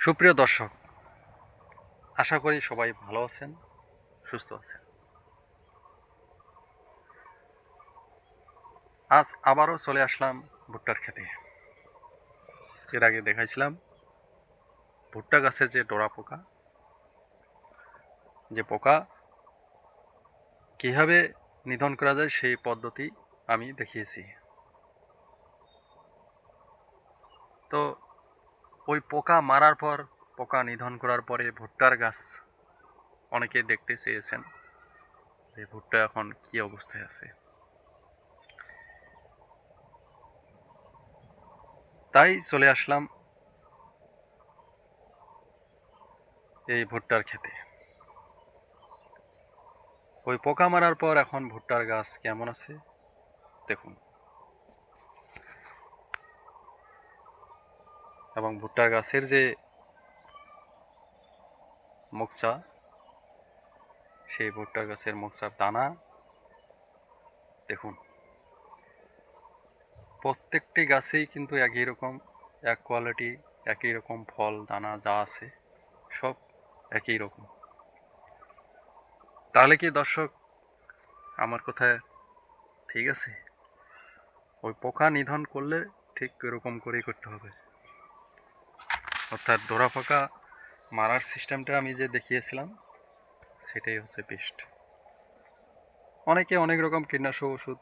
সুপ্রিয় দর্শক, আশা করি সবাই ভালো আছেন, সুস্থ আছেন। আজ আবারও চলে আসলাম ভুট্টার খেতে। এর আগে দেখাইছিলাম ভুট্টা গাছের যে ডোরা পোকা, যে পোকা কীভাবে নিধন করা যায় সেই পদ্ধতি আমি দেখিয়েছি। তো ওই পোকা মারার পর, পোকা নিধন করার পরে ভুট্টার গাছ অনেকে দেখতে চেয়েছেন যে ভুট্টা এখন কী অবস্থায় আছে। তাই চলে আসলাম এই ভুট্টার খেতে। ওই পোকা মারার পর এখন ভুট্টার গাছ কেমন আছে দেখুন। এবং ভুট্টার গাছের যে মোকচা, সেই ভুট্টার গাছের মোকচার দানা দেখুন। প্রত্যেকটি গাছেই কিন্তু একই রকম, এক কোয়ালিটি, একই রকম ফল দানা যা আছে সব একই রকম। তাহলে কি দর্শক আমার কথায় ঠিক আছে? ওই পোকা নিধন করলে ঠিক এরকম করেই করতে হবে, অর্থাৎ ডোরা পোকা মারার সিস্টেমটা আমি যে দেখিয়েছিলাম সেটাই হচ্ছে বেস্ট। অনেকে অনেক রকম কীটনাশক ওষুধ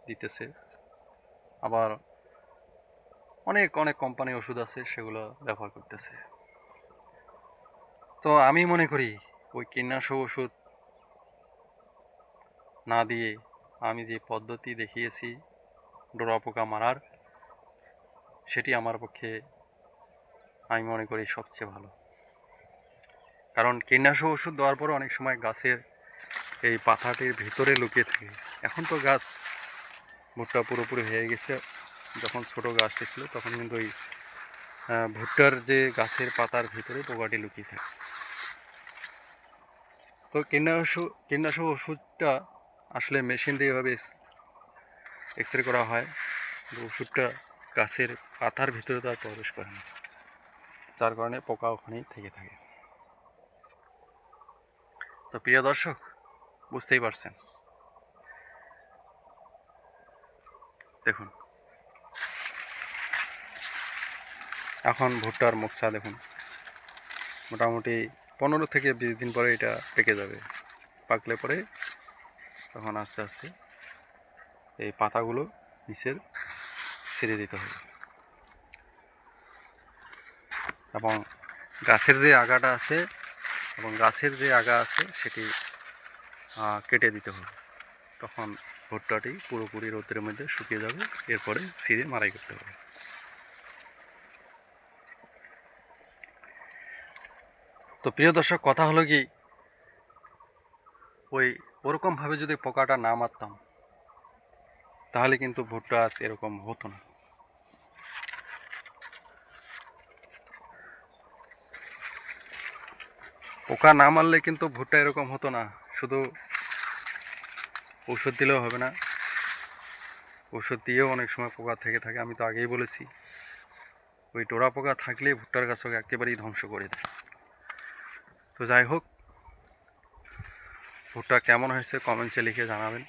দিতেছে, আবার অনেক অনেক কোম্পানির ওষুধ আছে সেগুলো ব্যবহার করতেছে। তো আমি মনে করি ওই কীটনাশক ওষুধ না দিয়ে আমি যে পদ্ধতি দেখিয়েছি ডোরা পোকা মারার, সেটি আমার পক্ষে আমি মনে করি সবচেয়ে ভালো। কারণ কীটনাশক ওষুধ দেওয়ার পর অনেক সময় গাছের এই পাতাটির ভিতরে লুকিয়ে থাকে। এখন তো গাছ ভুট্টা পুরোপুরি হয়ে গেছে, যখন ছোট গাছটি ছিল তখন কিন্তু ওই ভুট্টার যে গাছের পাতার ভিতরে পোকাটি লুকিয়ে থাকে। তো কীটনাশক ওষুধটা আসলে মেশিন দিয়ে এভাবে এক্স রে করা হয়, ওষুধটা গাছের পাতার ভিতরে তো আর প্রবেশ করে না, যার কারণে পোকা ওখানেই থেকে থাকে। তো প্রিয় দর্শক, বুঝতেই পারছেন। দেখুন এখন ভুট্টার মোকসা দেখুন, মোটামুটি 15 থেকে 20 দিন পরে এটা পেকে যাবে। পাকলে পরে তখন আস্তে আস্তে এই পাতাগুলো নিচের ছেড়ে দিতে হবে এবং গাছের যে আগাটা আছে সেটি কেটে দিতে হবে। তখন ভুট্টাটি পুরোপুরি রোদের মধ্যে শুকিয়ে যাবে, এরপরে ছিঁড়ে মাড়াই করতে হবে। তো প্রিয় দর্শক, কথা হলো কি, ওরকমভাবে যদি পোকাটা না মারতাম তাহলে কিন্তু ভুট্টা আজ এরকম হতো না। পোকা না মারলে কিন্তু ভুট্টা এরকম হতো না। শুধু ওষুধ দিলেও হবে না, ওষুধ দিয়েও অনেক সময় পোকা থেকে থাকে। আমি তো আগেই বলেছি, ওই ডোরা পোকা থাকলে ভুট্টার গাছকে একেবারেই ধ্বংস করে দেয়। তো যাই হোক, ভুট্টা কেমন হয়েছে কমেন্টসে লিখে জানাবেন।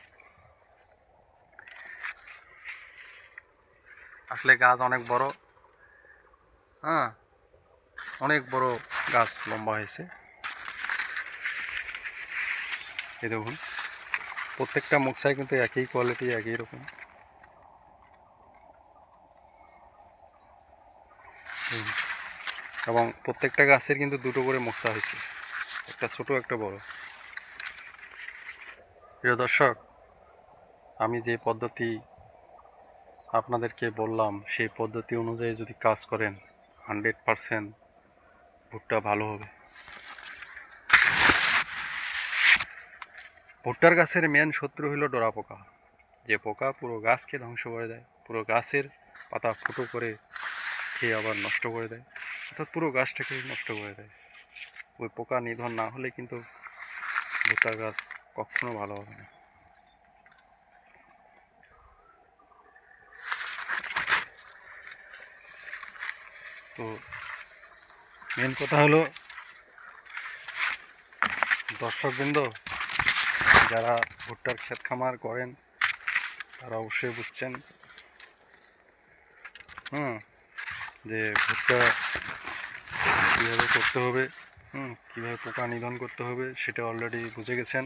আসলে গাছ অনেক বড়, হ্যাঁ অনেক বড় গাছ, লম্বা হয়েছে। এই দেখুন, প্রত্যেকটা মোকসাই কিন্তু একই কোয়ালিটি, একই রকম। এবং প্রত্যেকটা গাছের কিন্তু দুটো করে মোকসা হয়েছে, একটা ছোট একটা বড়। প্রিয় দর্শক, আমি যে পদ্ধতি আপনাদেরকে বললাম সেই পদ্ধতি অনুযায়ী যদি কাজ করেন 100% ভুট্টা ভালো হবে। ভুট্টার গাছের মেন শত্রু হলো ডোরা পোকা, যে পোকা পুরো গাছকে ধ্বংস করে দেয়, পুরো গাছের পাতা ফুটো করে খেয়ে আবার নষ্ট করে দেয়, অর্থাৎ পুরো গাছটাকে নষ্ট করে দেয়। ওই পোকা নিধন না হলে কিন্তু ভুট্টার গাছ কখনো ভালো হবে না। তো মেন কথা হলো দর্শকবৃন্দ, যারা ভুট্টার ক্ষেত খামার করেন তারা অবশ্যই বুঝছেন যে ভুট্টা কীভাবে করতে হবে, কীভাবে পোকা নিধন করতে হবে সেটা অলরেডি বুঝে গেছেন।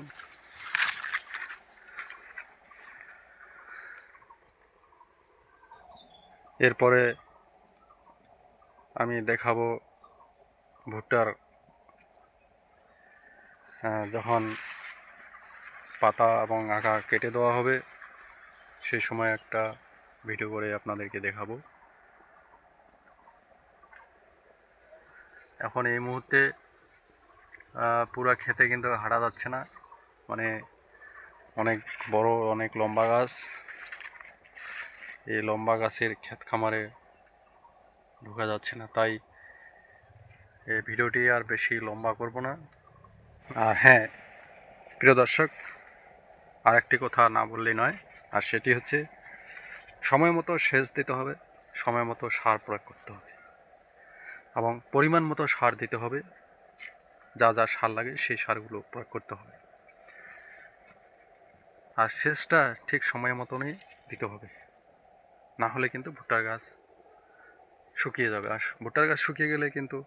এরপরে আমি দেখাবো ভুট্টার যখন পাতা এবং আগা কেটে দেওয়া হবে সেই সময় একটা ভিডিও করে আপনাদেরকে দেখাবো। এখন এই মুহূর্তে পুরা ক্ষেতে কিন্তু হাঁটা যাচ্ছে না, মানে অনেক বড় অনেক লম্বা গাছ, এই লম্বা গাছের ক্ষেত খামারে ঢোকা যাচ্ছে না, তাই এই ভিডিওটি আর বেশি লম্বা করব না। আর হ্যাঁ প্রিয় দর্শক, আরেকটি কথা না বললেই নয়, আর সেটি হচ্ছে সময় মতো সেচ দিতে হবে, সময় মতো সার প্রয়োগ করতে হবে এবং পরিমাণ মতো সার দিতে হবে। যা যা সার লাগে সেই সারগুলো প্রয়োগ করতে হবে, আর সেচটা ঠিক সময় মতনই দিতে হবে, না হলে কিন্তু ভুট্টার গাছ শুকিয়ে যাবে। আর ভুট্টার গাছ শুকিয়ে গেলে কিন্তু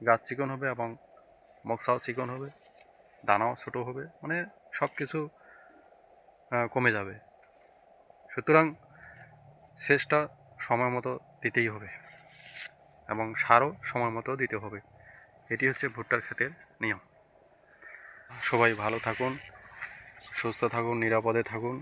গাছ চিকন হবে এবং মকসাও চিকন হবে, দানাও ছোটো হবে, মানে সব কিছু কমে যাবে। সুতরাং সেচটা সময় মতো দিতেই হবে এবং সারও সময় মতো দিতে হবে। এটি হচ্ছে ভুট্টার ক্ষেতের নিয়ম। সবাই ভালো থাকুন, সুস্থ থাকুন, নিরাপদে থাকুন।